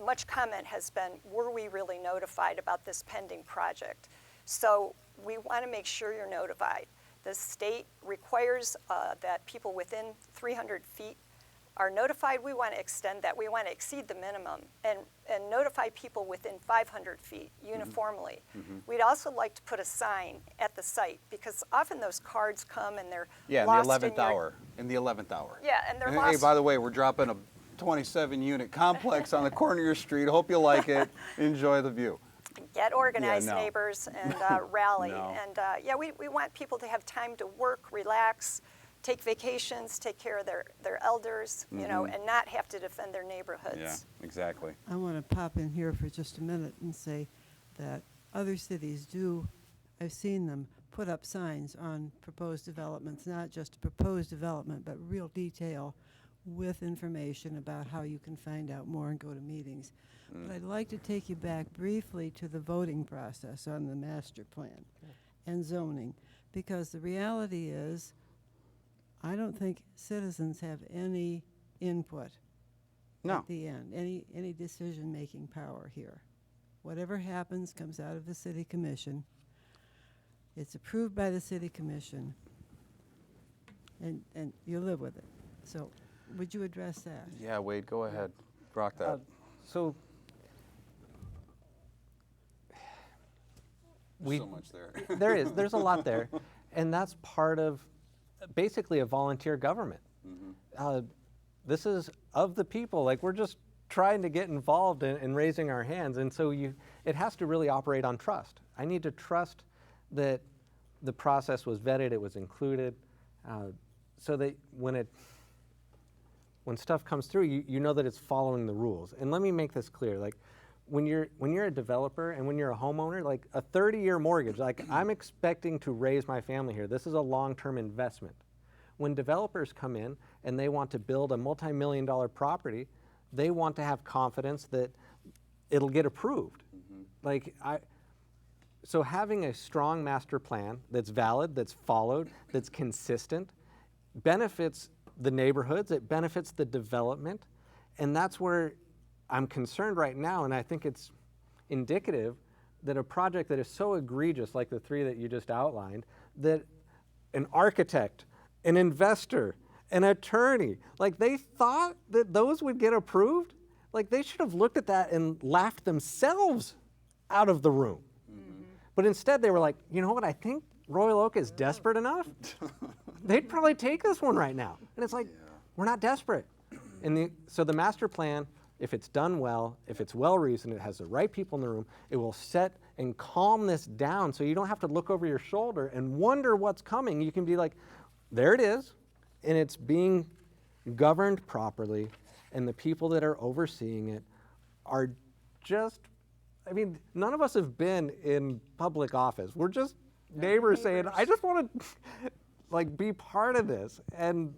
much comment has been, were we really notified about this pending project? So we want to make sure you're notified. The state requires that people within 300 feet are notified. We want to extend that. We want to exceed the minimum and notify people within 500 feet uniformly. We'd also like to put a sign at the site, because often those cards come and they're lost in the 11th hour. In the 11th hour. Yeah, and they're Hey, lost. by the way, we're dropping a 27-unit complex on the corner of your street. Hope you like it. Enjoy the view. Get organized, no. neighbors, and rally. No. And we want people to have time to work, relax, take vacations, take care of their elders, and not have to defend their neighborhoods. Yeah, exactly. I want to pop in here for just a minute and say that other cities do, I've seen them put up signs on proposed developments, not just a proposed development, but real detail with information about how you can find out more and go to meetings. But I'd like to take you back briefly to the voting process on the master plan and zoning, because the reality is I don't think citizens have any input at the end, any decision-making power here. Whatever happens comes out of the city commission. It's approved by the city commission, and you live with it. So would you address that? Yeah, Wade, go ahead. Rock that. So So much there. there's a lot there, and that's part of basically a volunteer government. This is of the people. Like, we're just trying to get involved in raising our hands, and so it has to really operate on trust. I need to trust that the process was vetted, it was included, so that when stuff comes through, you know that it's following the rules. And let me make this clear, like, when you're a developer and when you're a homeowner, like a 30-year mortgage, like I'm expecting to raise my family here. This is a long-term investment. When developers come in and they want to build a multi-million-dollar property, they want to have confidence that it'll get approved. So having a strong master plan that's valid, that's followed, that's consistent, benefits the neighborhoods, it benefits the development, and that's where I'm concerned right now, and I think it's indicative that a project that is so egregious, like the three that you just outlined, that an architect, an investor, an attorney, like they thought that those would get approved, like they should have looked at that and laughed themselves out of the room. But instead they were like, you know what, I think Royal Oak is desperate enough. They'd probably take this one right now. And it's like, we're not desperate. And so the master plan, if it's done well, if it's well-reasoned, it has the right people in the room, it will set and calm this down so you don't have to look over your shoulder and wonder what's coming. You can be like, there it is, and it's being governed properly, and the people that are overseeing it are just, I mean, none of us have been in public office. We're just neighbors saying, I just want to like be part of this, and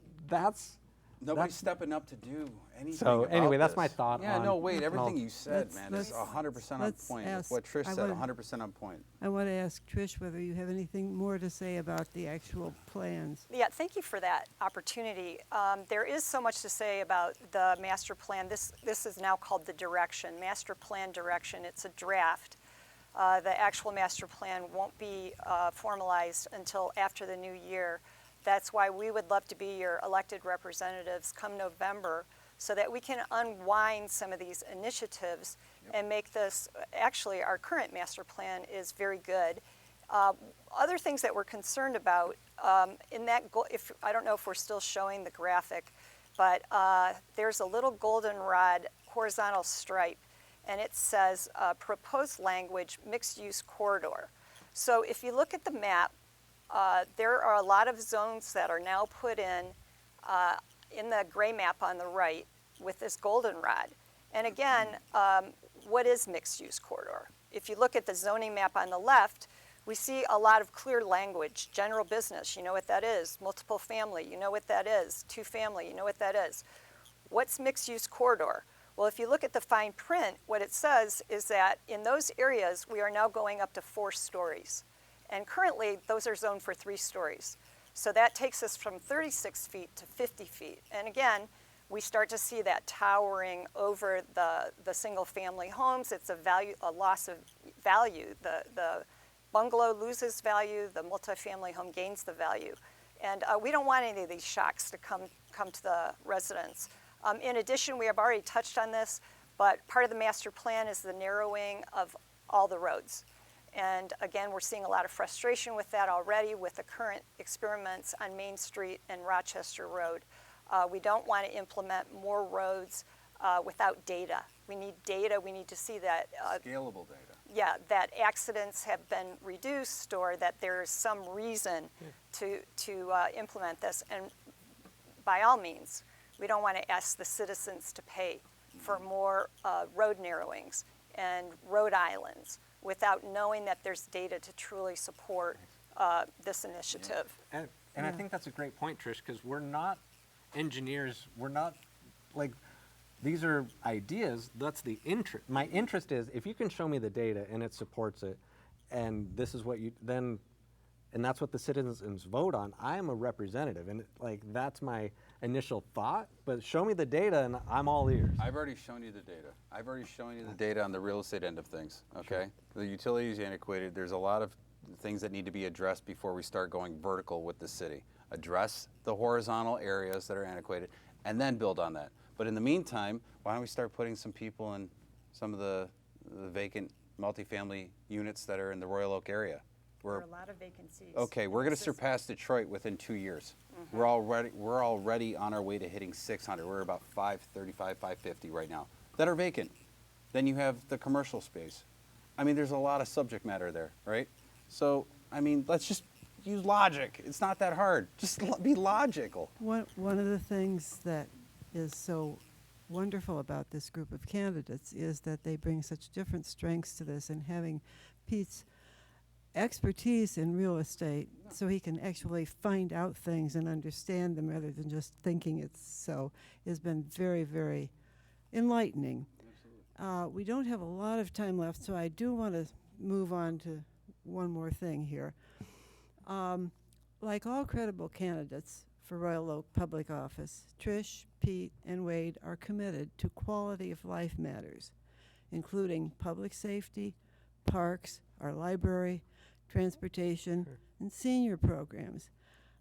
Nobody's stepping up to do anything. So about anyway, that's this. my thought. Yeah, on, no, wait. Everything you said, let's- man, is 100% on let's point. ask- What Trish I said, would- 100% on point. I want to ask Trish whether you have anything more to say about the actual plans. Yeah, thank you for that opportunity. There is so much to say about the master plan. This is now called the direction, master plan direction. It's a draft. The actual master plan won't be formalized until after the new year. That's why we would love to be your elected representatives come November so that we can unwind some of these initiatives and make this, actually our current master plan is very good. Other things that we're concerned about, in that, I don't know if we're still showing the graphic, but there's a little goldenrod horizontal stripe, and it says proposed language mixed use corridor. So if you look at the map, there are a lot of zones that are now put in the gray map on the right with this goldenrod. And again, what is mixed use corridor? If you look at the zoning map on the left, we see a lot of clear language. General business, you know what that is. Multiple family, you know what that is. Two family, you know what that is. What's mixed use corridor? Well, if you look at the fine print, what it says is that in those areas, we are now going up to 4 stories. And currently, those are zoned for 3 stories. So that takes us from 36 feet to 50 feet. And again, we start to see that towering over the single-family homes. It's a loss of value. The bungalow loses value. The multifamily home gains the value. And we don't want any of these shocks to come to the residents. In addition, we have already touched on this, but part of the master plan is the narrowing of all the roads. And again, we're seeing a lot of frustration with that already with the current experiments on Main Street and Rochester Road. We don't want to implement more roads without data. We need data. We need to see that Scalable data. yeah, that accidents have been reduced or that there's some reason to implement this. And by all means, we don't want to ask the citizens to pay for more road narrowings and road islands without knowing that there's data to truly support this initiative. And I think that's a great point, Trish, because we're not engineers. We're not like, these are ideas. That's the interest. My interest is if you can show me the data and it supports it, and this is what you then, and that's what the citizens vote on. I am a representative, and like that's my initial thought. But show me the data, and I'm all ears. I've already shown you the data. I've already shown you the data on the real estate end of things, okay? The utility is antiquated. There's a lot of things that need to be addressed before we start going vertical with the city. Address the horizontal areas that are antiquated, and then build on that. But in the meantime, why don't we start putting some people in some of the vacant multifamily units that are in the Royal Oak area? There are a lot of vacancies. Okay, we're going to surpass Detroit within 2 years. We're already on our way to hitting 600. We're about 535, 550 right now that are vacant. Then you have the commercial space. I mean, there's a lot of subject matter there, right? So, I mean, let's just use logic. It's not that hard. Just be logical. One of the things that is so wonderful about this group of candidates is that they bring such different strengths to this, and having Pete's expertise in real estate so he can actually find out things and understand them rather than just thinking it's so has been very, very enlightening. We don't have a lot of time left, so I do want to move on to one more thing here. Like all credible candidates for Royal Oak public office, Trish, Pete, and Wade are committed to quality of life matters, including public safety, parks, our library, transportation, and senior programs.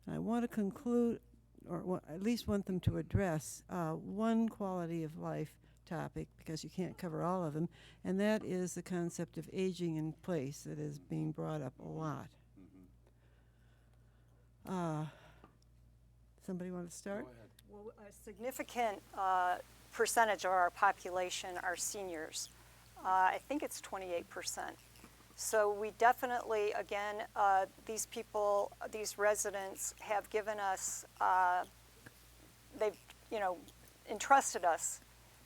And I want to conclude, or at least want them to address one quality of life topic, because you can't cover all of them, and that is the concept of aging in place that is being brought up a lot. Somebody want to start? Well, a significant percentage of our population are seniors. I think it's 28%. So we definitely, again, these people, these residents have given us, they've, entrusted us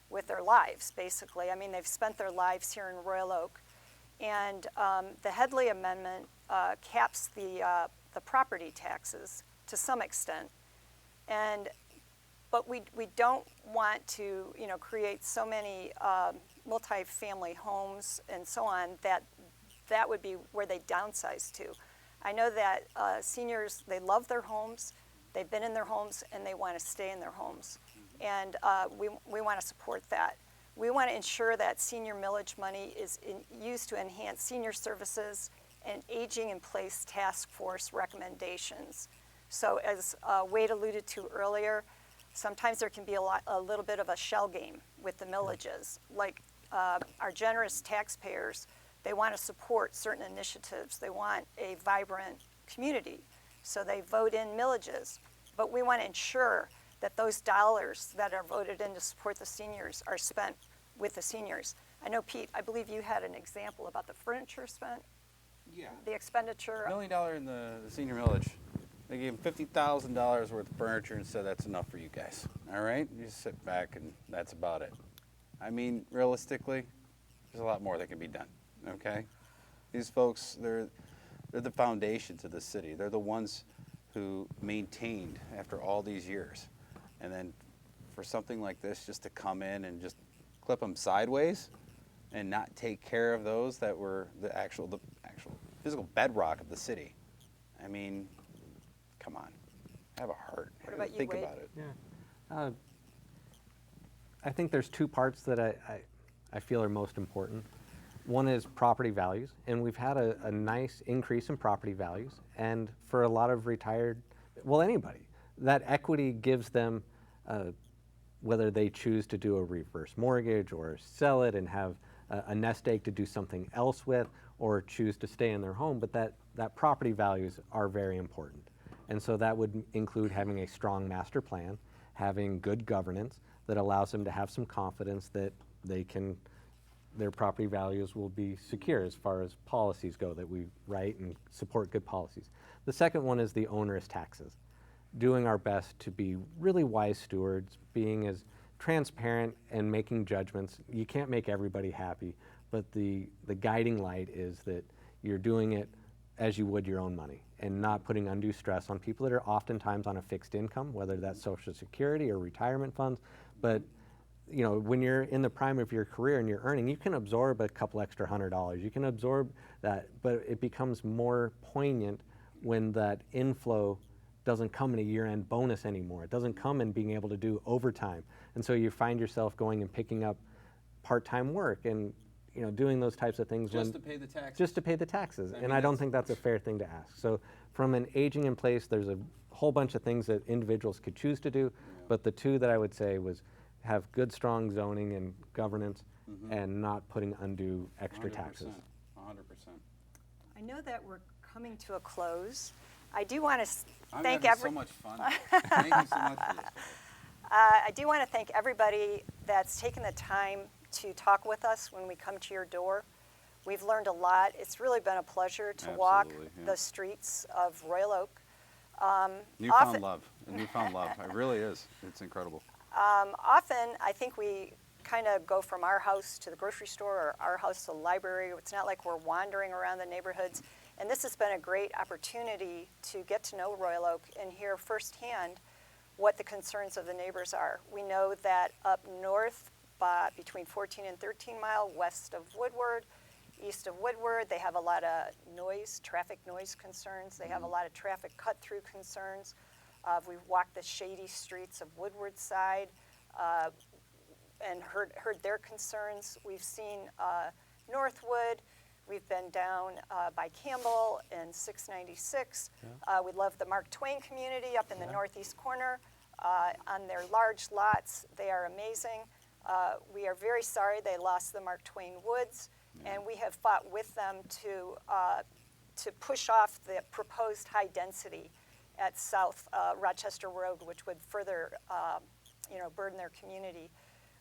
with their lives, basically. I mean, they've spent their lives here in Royal Oak. And the Headley Amendment caps the property taxes to some extent. But we don't want to, create so many multi-family homes and so on that would be where they downsize to. I know that seniors, they love their homes, they've been in their homes, and they want to stay in their homes. And we want to support that. We want to ensure that senior millage money is used to enhance senior services and aging in place task force recommendations. So as Wade alluded to earlier, sometimes there can be a little bit of a shell game with the millages. Like our generous taxpayers, they want to support certain initiatives. They want a vibrant community, so they vote in millages. But we want to ensure that those dollars that are voted in to support the seniors are spent with the seniors. I know, Pete, I believe you had an example about the furniture spent. Yeah. The expenditure. $1 million in the senior millage. They gave them $50,000 worth of furniture and said that's enough for you guys. All right? You just sit back and that's about it. I mean, realistically, there's a lot more that can be done. Okay? These folks, they're the foundations of the city. They're the ones who maintained after all these years. And then for something like this just to come in and just clip them sideways and not take care of those that were the actual physical bedrock of the city. I mean, come on, have a heart. What about you, Think Wade? about it. Yeah. I think there's two parts that I feel are most important. One is property values, and we've had a nice increase in property values. And for a lot of retired, well, anybody, that equity gives them, whether they choose to do a reverse mortgage or sell it and have a nest egg to do something else with, or choose to stay in their home, but that property values are very important. And so that would include having a strong master plan, having good governance that allows them to have some confidence that their property values will be secure as far as policies go, that we write and support good policies. The second one is the onerous taxes. Doing our best to be really wise stewards, being as transparent and making judgments. You can't make everybody happy, but the guiding light is that you're doing it as you would your own money and not putting undue stress on people that are oftentimes on a fixed income, whether that's Social Security or retirement funds. But when you're in the prime of your career and you're earning, you can absorb a couple extra $100. You can absorb that, but it becomes more poignant when that inflow doesn't come in a year-end bonus anymore. It doesn't come in being able to do overtime. And so you find yourself going and picking up part-time work and doing those types of things Just to pay the taxes. just to pay the taxes. I And mean, I don't think that's a fair thing to ask. So from an aging in place, there's a whole bunch of things that individuals could choose to do, but the two that I would say was have good, strong zoning and governance and not putting undue extra 100%. taxes. 100%. I know that we're coming to a close. I do want to I'm thank having so much fun. Thank you so much for this. I do want to thank everybody that's taken the time to talk with us when we come to your door. We've learned a lot. It's really been a pleasure to walk Absolutely, yeah. the streets of Royal Oak. Newfound love. It really is. It's incredible. Often, I think we kind of go from our house to the grocery store or our house to the library. It's not like we're wandering around the neighborhoods. And this has been a great opportunity to get to know Royal Oak and hear firsthand what the concerns of the neighbors are. We know that up north, between 14 and 13 mile west of Woodward, east of Woodward, they have a lot of noise, traffic noise concerns. They have a lot of traffic cut-through concerns. We've walked the shady streets of Woodward side and heard their concerns. We've seen Northwood. We've been down by Campbell and 696. We love the Mark Twain community up in the northeast corner. On their large lots, they are amazing. We are very sorry they lost the Mark Twain Woods, and we have fought with them to push off the proposed high density at South Rochester Road, which would further burden their community.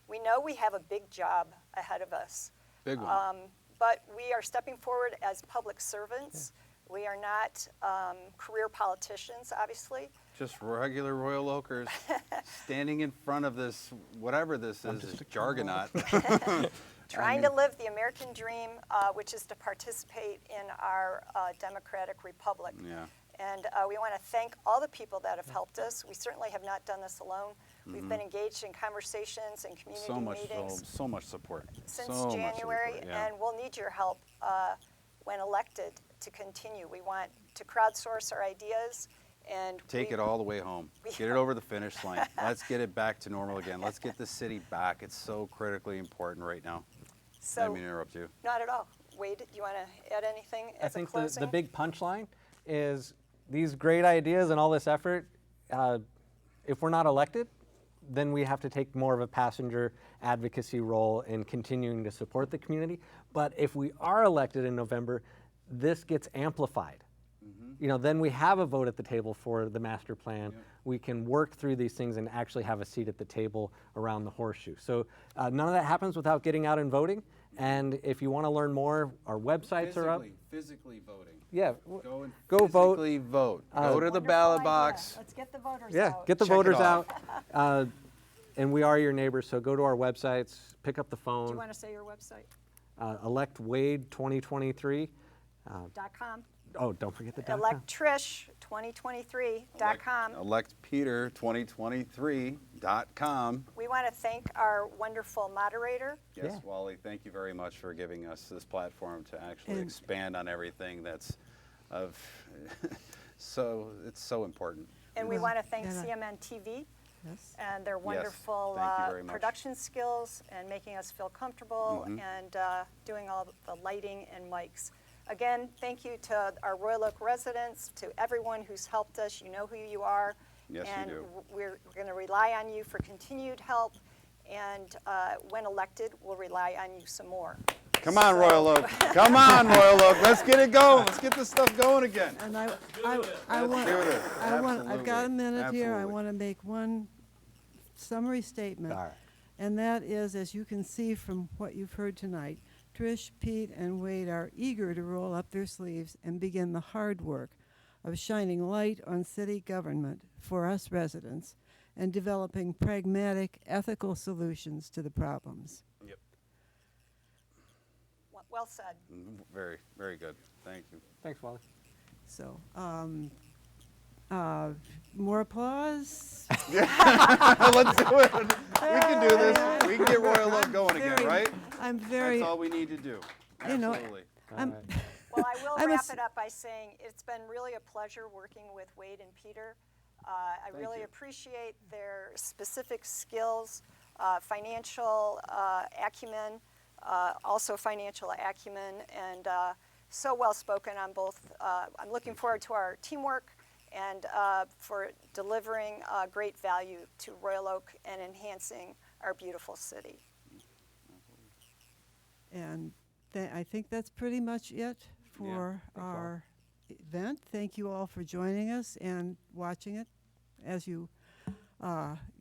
We know we have a big job ahead of us. Big one. But we are stepping forward as public servants. Yeah. We are not career politicians, obviously. Just regular Royal Oakers standing in front of this, whatever this is jargonaut. Trying to live the American dream, which is to participate in our democratic republic. Yeah. And we want to thank all the people that have helped us. We certainly have not done this alone. We've been engaged in conversations and community meetings. So much support. Since so January, much support, yeah. and we'll need your help when elected to continue. We want to crowdsource our ideas and take it all the way home. Get it over the finish line. Let's get it back to normal again. Let's get the city back. It's so critically important right now. So, I didn't mean to interrupt you. Not at all. Wade, do you want to add anything as I a think closing? the big punchline is these great ideas and all this effort, if we're not elected, then we have to take more of a passenger advocacy role in continuing to support the community. But if we are elected in November, this gets amplified. Then we have a vote at the table for the master plan. Yep. We can work through these things and actually have a seat at the table around the horseshoe. So none of that happens without getting out and voting. And if you want to learn more, our websites are up. Physically voting. Yeah, go physically vote. Go to the ballot box. Let's get the voters out. Yeah, get the Check it voters off. out. And we are your neighbors, so go to our websites, pick up the phone. Do you want to say your website? ElectWade2023. .com. Oh, don't forget the .com. ElectTrish2023.com. ElectPeter2023.com. We want to thank our wonderful moderator. Yes, Yeah. Wally, thank you very much for giving us this platform to actually expand on everything that's of it's so important. And we Well, want to thank and, CMN TV Yes. and their wonderful thank you very much. production skills and making us feel comfortable and doing all the lighting and mics. Again, thank you to our Royal Oak residents, to everyone who's helped us. You know who you are. Yes, and you do. We're going to rely on you for continued help. And when elected, we'll rely on you some more. Come on, Royal Oak. Come on, Royal Oak. Let's get it going. Let's get this stuff going again. And I've got a minute here. I Absolutely. want to make one summary statement. All right. And that is, as you can see from what you've heard tonight, Trish, Pete, and Wade are eager to roll up their sleeves and begin the hard work of shining light on city government for us residents and developing pragmatic, ethical solutions to the problems. Yep. Well said. Very, very good. Thank you. Thanks, Wally. So, more applause. Let's do it. We can do this. We can get Royal Oak going again, right? I'm very, That's all we need to do. You know, Absolutely. I'm, Well, I will I'm a wrap s- it up by saying it's been really a pleasure working with Wade and Peter. I Thank really you. appreciate their specific skills, financial acumen, also financial acumen, and so well spoken on both. I'm looking forward to our teamwork and for delivering great value to Royal Oak and enhancing our beautiful city. and I think that's pretty much it for our event. Thank you all for joining us and watching it as you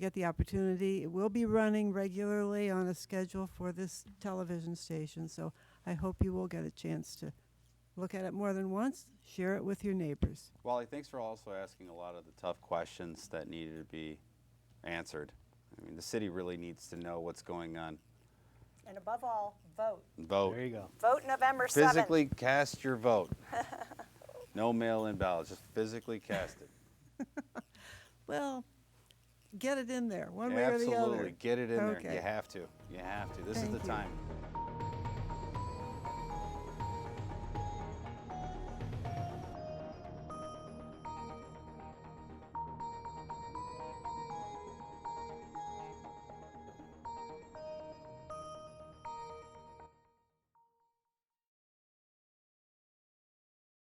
get the opportunity. It will be running regularly on a schedule for this television station, so I hope you will get a chance to look at it more than once, share it with your neighbors. Wally, thanks for also asking a lot of the tough questions that needed to be answered. I mean, the city really needs to know what's going on. And above all, vote. Vote. There you go. Vote November 7th. Physically cast your vote. No mail-in ballots, just physically cast it. Well, get it in there, one way or the other. Absolutely, get it in there. Okay. You have to. You have to. This is Thank the you. time.